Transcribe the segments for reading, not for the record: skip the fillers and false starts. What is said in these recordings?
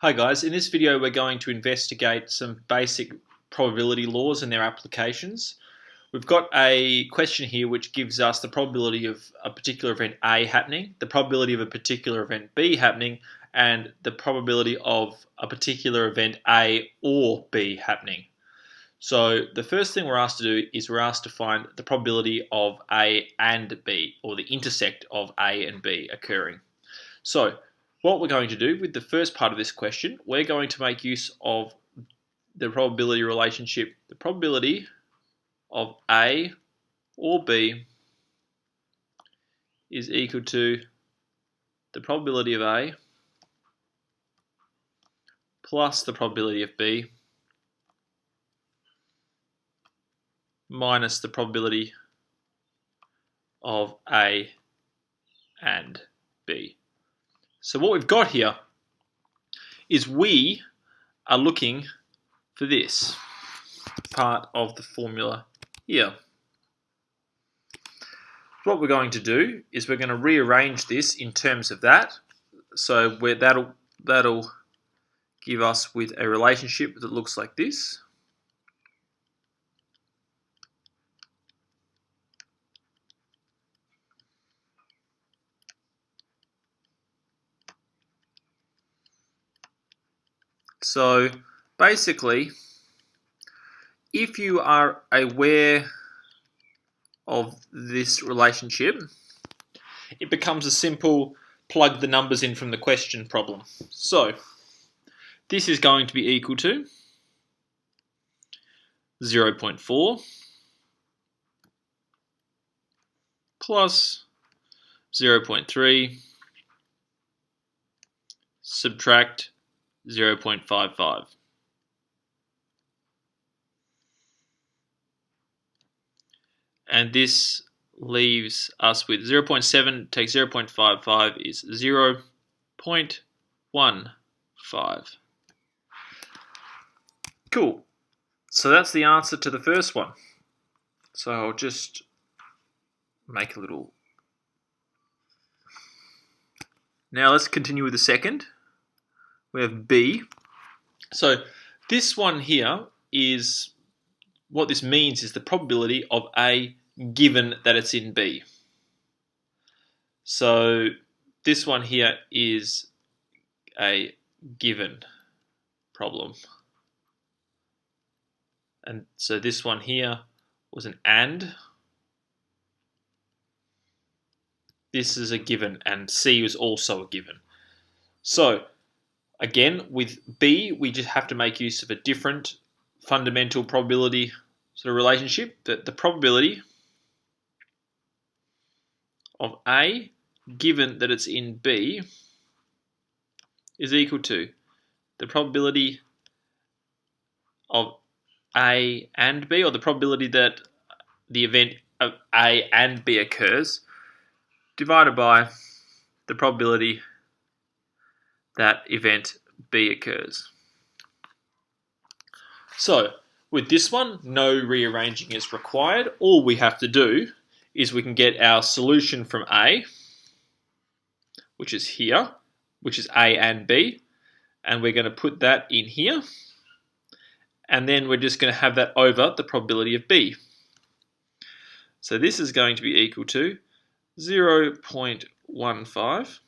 Hi guys, in this video we're going to investigate some basic probability laws and their applications. We've got a question here which gives us the probability of a particular event A happening, the probability of a particular event B happening, and the probability of a particular event A or B happening. So the first thing we're asked to do is we're asked to find the probability of A and B, or the intersect of A and B occurring. So what we're going to do with the first part of this question, we're going to make use of the probability relationship. The probability of A or B is equal to the probability of A plus the probability of B minus the probability of A and B. So what we've got here is we are looking for this part of the formula here. What we're going to do is we're going to rearrange this in terms of that. So that'll give us with a relationship that looks like this. So basically, if you are aware of this relationship, it becomes a simple plug the numbers in from the question problem. So this is going to be equal to 0.4 plus 0.3 subtract 0.55. And this leaves us with 0.7 take 0.55 is 0.15. Cool. So that's the answer to the first one. So I'll just make a little. Now let's continue with the second. We have B. So this one here is, what this means is the probability of A given that it's in B. So this one here is a given problem. And so this one here was an AND. This is a given, and C was also a given. So again, with B, we just have to make use of a different fundamental probability sort of relationship, that the probability of A given that it's in B is equal to the probability of A and B, or the probability that the event of A and B occurs, divided by the probability that event B occurs. So with this one, no rearranging is required. All we have to do is we can get our solution from A, which is here, which is A and B, and we're going to put that in here, and then we're just going to have that over the probability of B. So this is going to be equal to 0.15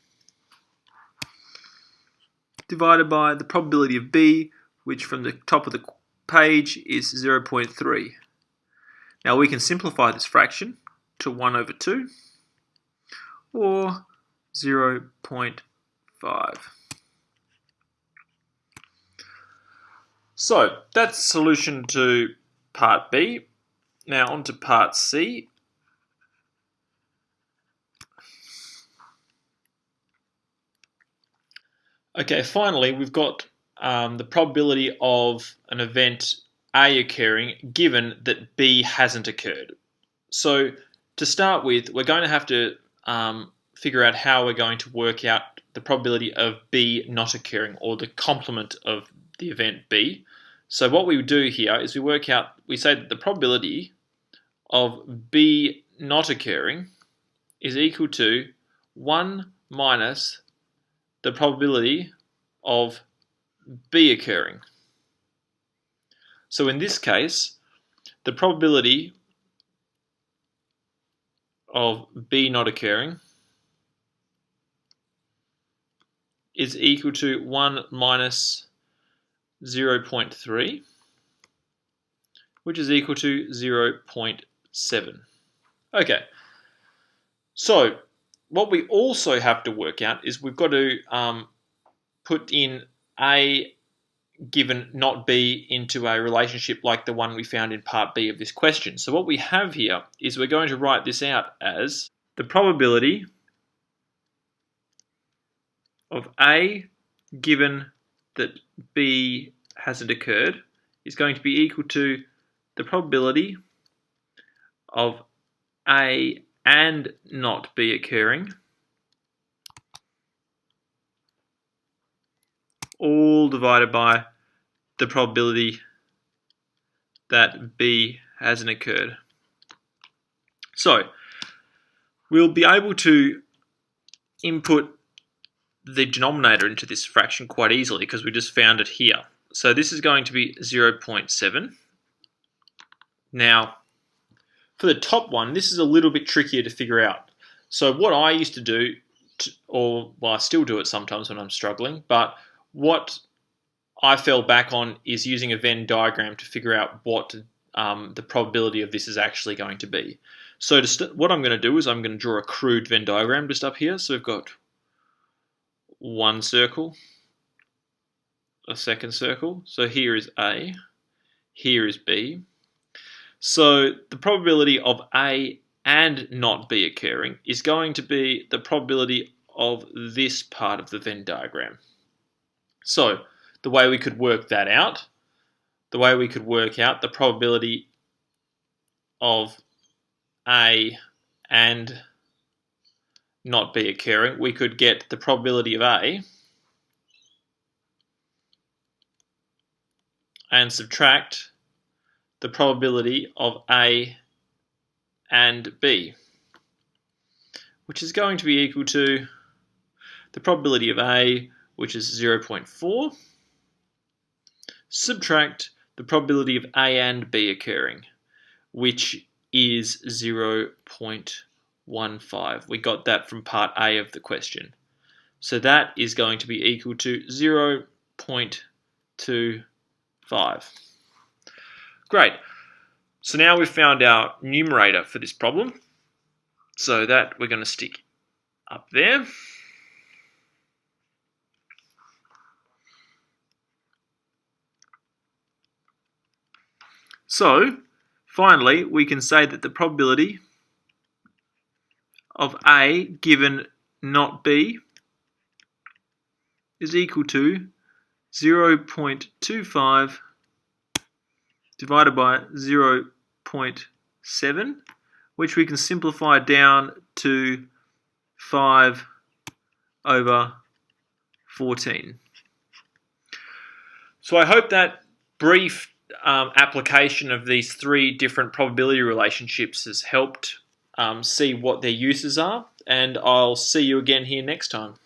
divided by the probability of B, which from the top of the page is 0.3. Now we can simplify this fraction to 1 over 2, or 0.5. So that's the solution to part B. Now on to part C. Okay, finally we've got the probability of an event A occurring given that B hasn't occurred. So to start with, we're going to have to figure out how we're going to work out the probability of B not occurring, or the complement of the event B. So what we do here is we say that the probability of B not occurring is equal to 1 minus the probability of B occurring. So in this case, the probability of B not occurring is equal to 1 minus 0.3, which is equal to 0.7. Okay, so what we also have to work out is we've got to put in A given not B into a relationship like the one we found in part B of this question. So what we have here is we're going to write this out as the probability of A given that B hasn't occurred is going to be equal to the probability of A and not B occurring, all divided by the probability that B hasn't occurred. So we'll be able to input the denominator into this fraction quite easily because we just found it here. So this is going to be 0.7. Now, for the top one, this is a little bit trickier to figure out. So what I used to do, well, I still do it sometimes when I'm struggling, but what I fell back on is using a Venn diagram to figure out what the probability of this is actually going to be. So what I'm going to do is I'm going to draw a crude Venn diagram just up here. So we've got one circle, a second circle. So here is A, here is B. So the probability of A and not B occurring is going to be the probability of this part of the Venn diagram. So the way we could work that out, the probability of A and not B occurring, we could get the probability of A and subtract the probability of A and B, which is going to be equal to the probability of A, which is 0.4, subtract the probability of A and B occurring, which is 0.15. We got that from part A of the question. So that is going to be equal to 0.25. Great. So now we've found our numerator for this problem. So that we're going to stick up there. So finally, we can say that the probability of A given not B is equal to 0.25 divided by 0.7, which we can simplify down to 5 over 14. So I hope that brief application of these three different probability relationships has helped see what their uses are, and I'll see you again here next time.